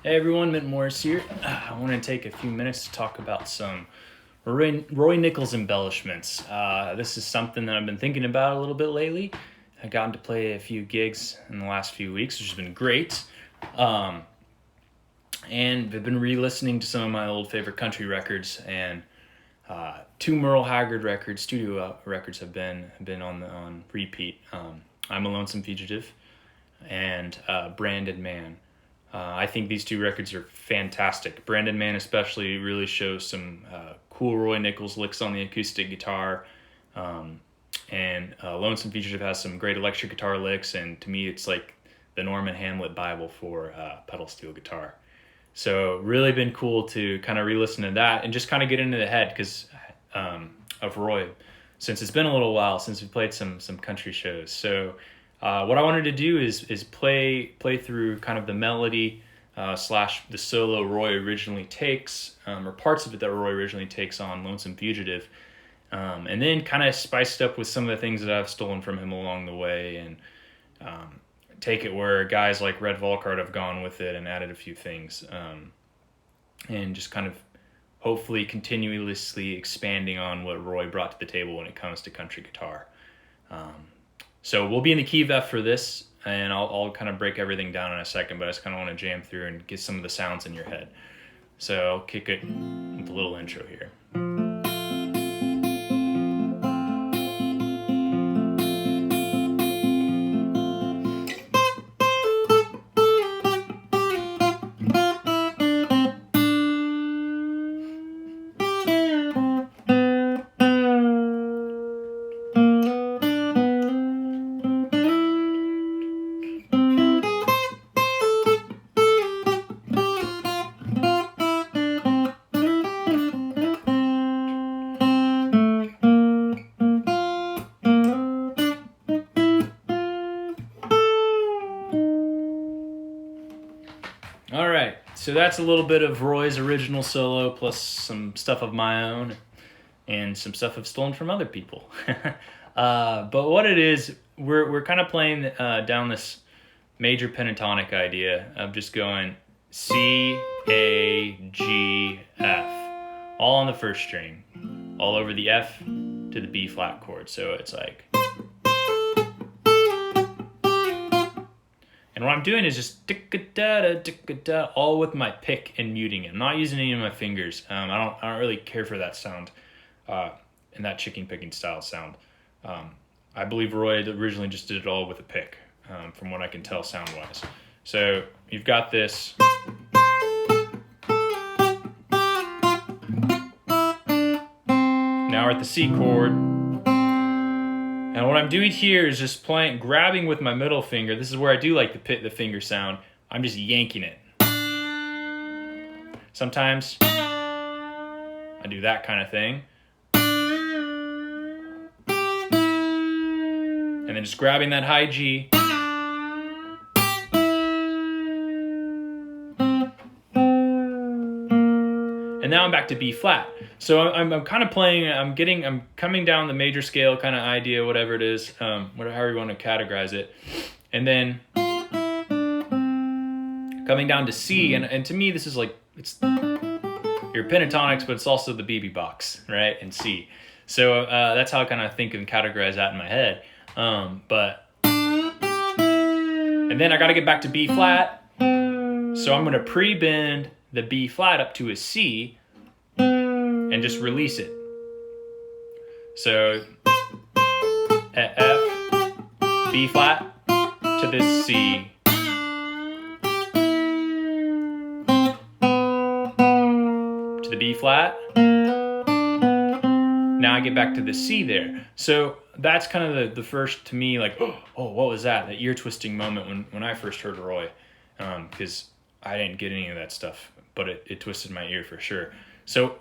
Hey everyone, Ment here. I want to take a few minutes to talk about some Roy Nichols embellishments. This is something that I've been thinking about a little bit lately. I've gotten to play a few gigs in the last few weeks, which has been great. And I've been re-listening to some of my old favorite country records, and two Merle Haggard records, studio records, have been on repeat. I'm a Lonesome Fugitive and Branded Man. I think these two records are fantastic. Branded Man especially really shows some cool Roy Nichols licks on the acoustic guitar. And Lonesome Fugitive has some great electric guitar licks, and to me it's like the Norman Hamlet Bible for pedal steel guitar. So really been cool to kind of re-listen to that and just kind of get into the head because of Roy, since it's been a little while since we played some country shows. So what I wanted to do is play through kind of the melody slash the solo Roy originally takes, or parts of it that Roy originally takes on Lonesome Fugitive, and then kind of spiced up with some of the things that I've stolen from him along the way, and take it where guys like Red Volkart have gone with it and added a few things, and just kind of hopefully continuously expanding on what Roy brought to the table when it comes to country guitar. So we'll be in the key of F for this, and I'll kind of break everything down in a second, but I just kind of want to jam through and get some of the sounds in your head. So I'll kick it with a little intro here. All right, so that's a little bit of Roy's original solo plus some stuff of my own and some stuff I've stolen from other people. But what it is, we're kind of playing down this major pentatonic idea of just going C, A, G, F, all on the first string, all over the F to the B flat chord. So it's like... And what I'm doing is just da all with my pick and muting it. I'm not using any of my fingers. I don't really care for that sound, and that chicken picking style sound. I believe Roy originally just did it all with a pick, from what I can tell sound wise. So you've got this. Now we're at the C chord. And what I'm doing here is just grabbing with my middle finger. This is where I do like the finger sound. I'm just yanking it. Sometimes I do that kind of thing. And then just grabbing that high G. And now I'm back to B flat. So I'm kind of playing, I'm coming down the major scale kind of idea, whatever it is, however you want to categorize it. And then coming down to C, and to me this is like, it's your pentatonics, but it's also the BB box, right? And C. So that's how I kind of think and categorize that in my head. And then I got to get back to B flat. So I'm going to pre-bend the B flat up to a C and just release it. So F, B flat to this C. To the B flat. Now I get back to the C there. So that's kind of the first, to me, like, oh, what was that? That ear twisting moment when I first heard Roy. Because I didn't get any of that stuff, but it twisted my ear for sure. So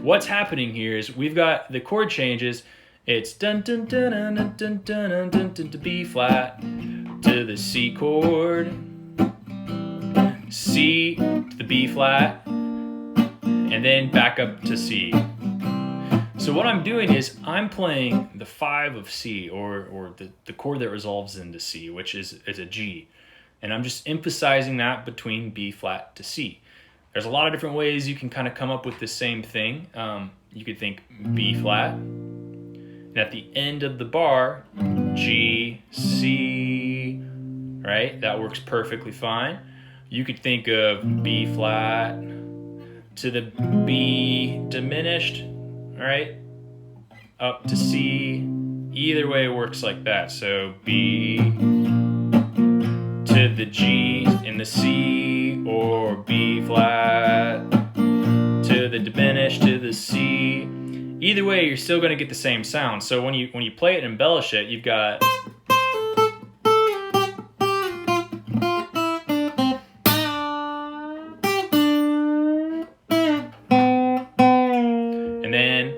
what's happening here is we've got the chord changes. It's dun dun dun dun dun dun dun dun dun to B flat to the C chord, C to the B flat, and then back up to C. So what I'm doing is I'm playing the 5 of C, or the chord that resolves into C, which is a G. And I'm just emphasizing that between B flat to C. There's a lot of different ways you can kind of come up with the same thing. You could think B flat, and at the end of the bar, G, C, right? That works perfectly fine. You could think of B flat to the B diminished, right? Up to C. Either way works like that. So B to the G in the C, or B flat to the diminished to the C. Either way, you're still going to get the same sound. So when you play it and embellish it, you've got and then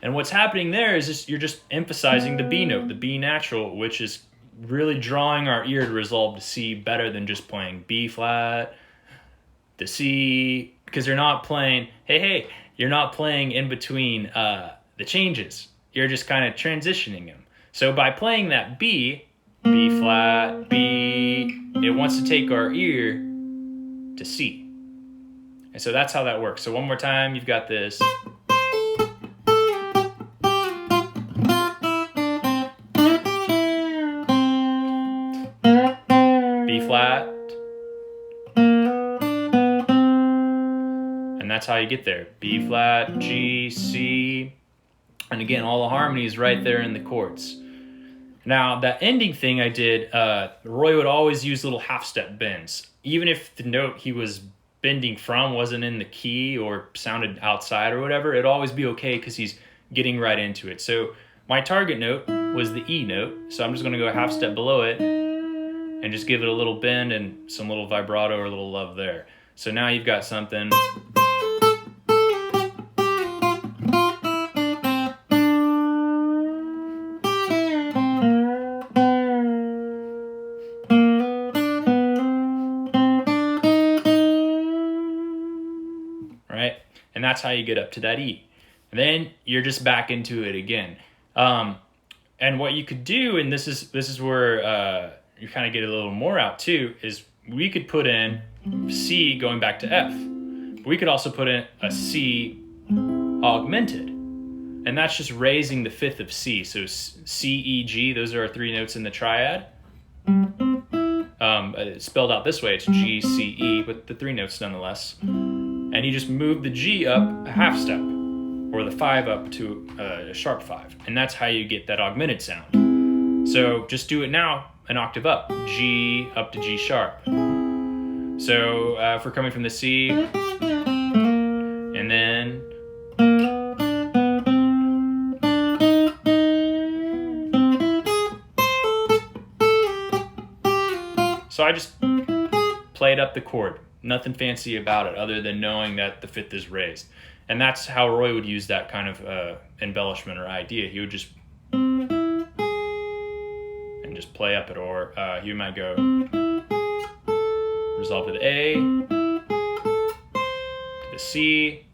and what's happening there is just you're just emphasizing the B note, the B natural, which is really drawing our ear to resolve to C better than just playing B flat, the C, because you're not playing, hey, you're not playing in between the changes. You're just kind of transitioning them. So by playing that B flat, B, it wants to take our ear to C. And so that's how that works. So one more time, you've got this. B flat. And that's how you get there. B flat, G, C. And again, all the harmonies right there in the chords. Now, that ending thing I did, Roy would always use little half-step bends. Even if the note he was bending from wasn't in the key or sounded outside or whatever, it'd always be okay because he's getting right into it. So my target note was the E note, so I'm just going to go a half step below it and just give it a little bend and some little vibrato or a little love there. So now you've got something. Right? And that's how you get up to that E. And then you're just back into it again. And what you could do, and this is where you kind of get a little more out too, is we could put in C going back to F. We could also put in a C augmented. And that's just raising the fifth of C. So C, E, G, those are our three notes in the triad. It's spelled out this way, it's G, C, E, but the three notes nonetheless. And you just move the G up a half step, or the 5 up to a sharp 5. And that's how you get that augmented sound. So just do it now, an octave up, G up to G sharp. So if we're coming from the C, and then so I just played up the chord. Nothing fancy about it other than knowing that the fifth is raised. And that's how Roy would use that kind of embellishment or idea. He would just and just play up it, or he might go resolve to the A, to the C.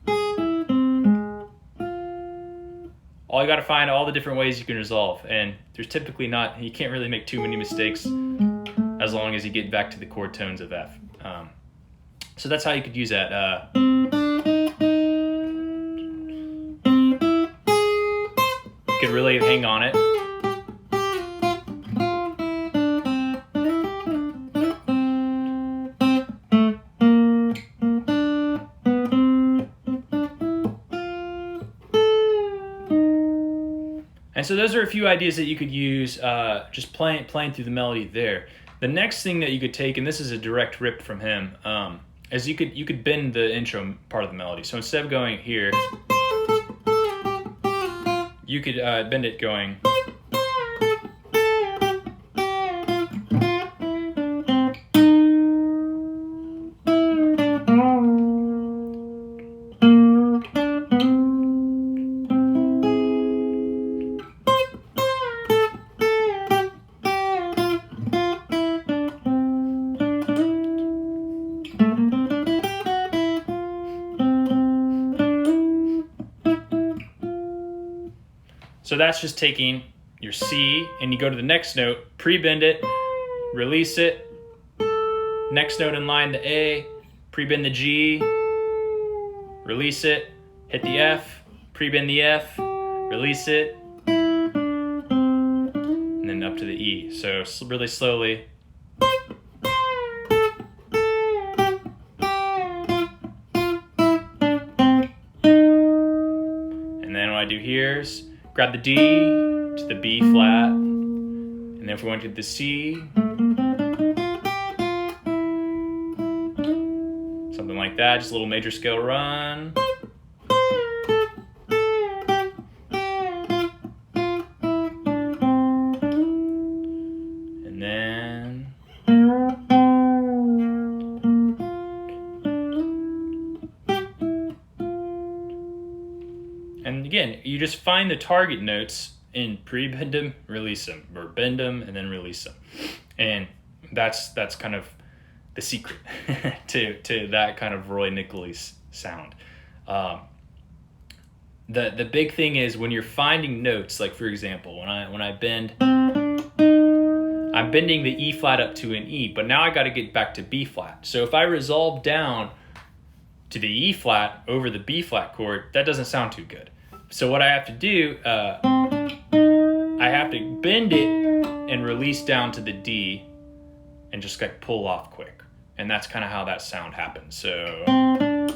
All you got to find all the different ways you can resolve, and there's typically not, you can't really make too many mistakes as long as you get back to the chord tones of F. So that's how you could use that. You could really hang on it. And so those are a few ideas that you could use just playing through the melody there. The next thing that you could take, and this is a direct rip from him, is you could bend the intro part of the melody. So instead of going here, you could bend it going. So that's just taking your C, and you go to the next note, pre-bend it, release it, next note in line, the A, pre-bend the G, release it, hit the F, pre-bend the F, release it, and then up to the E. So really slowly. And then what I do here is grab the D to the B flat, and then if we want to do the C, something like that, just a little major scale run. And then again, you just find the target notes and pre-bend them, release them, or bend them and then release them. And that's kind of the secret to that kind of Roy Nichols sound. The big thing is when you're finding notes, like for example, when I bend, I'm bending the E flat up to an E, but now I got to get back to B flat. So if I resolve down to the E flat over the B flat chord, that doesn't sound too good. So what I have to do, I have to bend it and release down to the D and just like pull off quick. And that's kind of how that sound happens. So and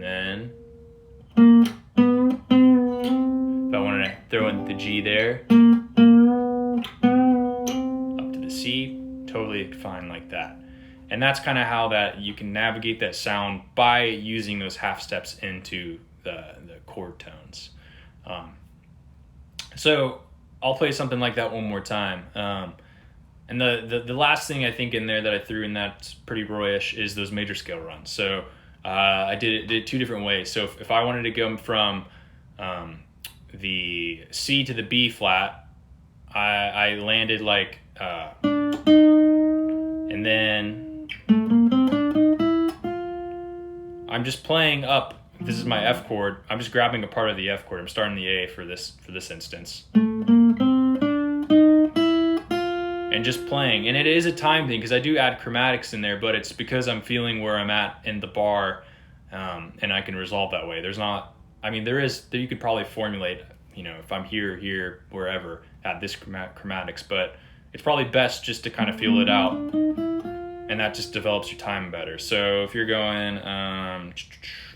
then if I wanted to throw in the G there, up to the C, totally fine like that. And that's kind of how that you can navigate that sound by using those half steps into the chord tones. So I'll play something like that one more time. And the last thing I think in there that I threw in that's pretty Royish is those major scale runs. So I did it two different ways. So if I wanted to go from the C to the B flat, I landed like, and then I'm just playing up. This is my F chord. I'm just grabbing a part of the F chord. I'm starting the A for this instance. And just playing. And it is a time thing because I do add chromatics in there, but it's because I'm feeling where I'm at in the bar, and I can resolve that way. There's not, I mean, there is, you could probably formulate, if I'm here, wherever, add this chromatics, but it's probably best just to kind of feel it out. And that just develops your time better. So if you're going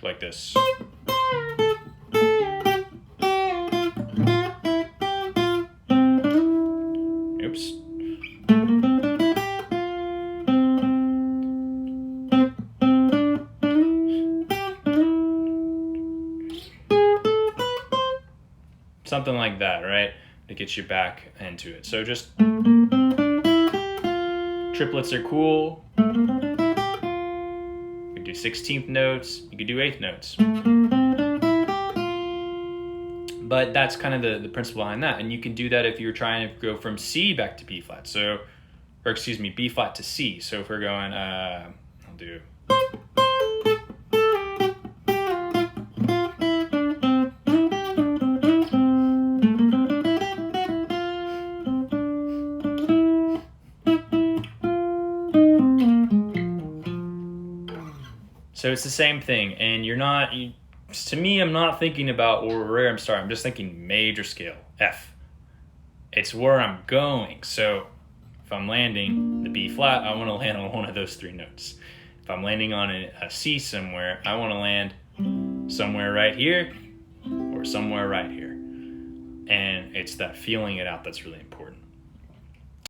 like this. Oops. Something like that, right? To get you back into it. So just triplets are cool. You could do 16th notes. You could do 8th notes. But that's kind of the principle behind that. And you can do that if you're trying to go from C back to B flat. So, or excuse me, B flat to C. So if we're going, I'll do. So it's the same thing, and to me, I'm not thinking about where I'm starting. I'm just thinking major scale, F. It's where I'm going. So if I'm landing the B flat, I want to land on one of those three notes. If I'm landing on a C somewhere, I want to land somewhere right here or somewhere right here. And it's that feeling it out that's really important.